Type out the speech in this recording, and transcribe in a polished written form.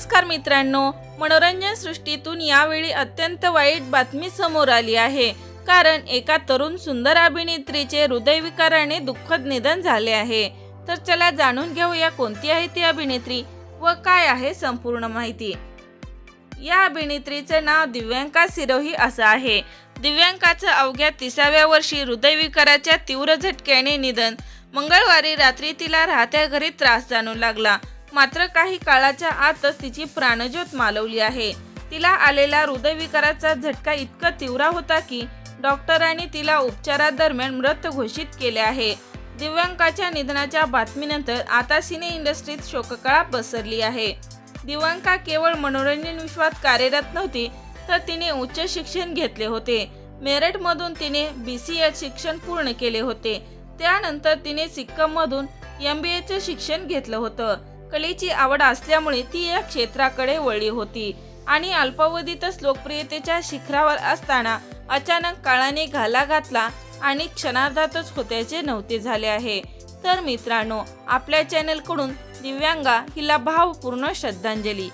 नमस्कार मित्रांनो, मनोरंजन सृष्टीतून यावेळी अत्यंत वाईट बातमी समोर आली आहे। कारण एका तरुण सुंदर अभिनेत्रीचे हृदयविकाराने दुःखद निधन झाले आहे। तर चला जाणून घेऊया कोणती आहे ती अभिनेत्री व काय आहे संपूर्ण माहिती। या अभिनेत्रीचे नाव दिव्यांका सिरोही असं आहे। दिव्यांकाचं अवघ्या 30व्या वर्षी हृदयविकाराच्या तीव्र झटक्याने निधन। मंगळवारी रात्री तिला राहत्या घरी त्रास जाणवू लागला, मात्र काही काळाच्या आतच तिची प्राणज्योत मालवली आहे। तिला आलेला हृदयविकाराचा झटका इतका तीव्र होता की डॉक्टरांनी तिला उपचारादरम्यान मृत घोषित केले आहे। दिव्यांकाच्या निधनाच्या बातमीनंतर आता सिने इंडस्ट्रीत शोककळा पसरली आहे। दिव्यांका केवळ मनोरंजन विश्वात कार्यरत नव्हती, तर तिने उच्च शिक्षण घेतले होते। मेरठमधून तिने BCA शिक्षण पूर्ण केले होते। त्यानंतर तिने सिक्कीममधून MBAचे शिक्षण घेतलं होतं। कलेची आवड असल्यामुळे ती या क्षेत्राकडे वळली होती आणि अल्पावधीतच लोकप्रियतेच्या शिखरावर असताना अचानक काळाने घाला घातला आणि क्षणार्धातच होत्याचे नव्हते झाले आहे। तर मित्रांनो, आपल्या चॅनलकडून दिव्यांगा हिला भावपूर्ण श्रद्धांजली।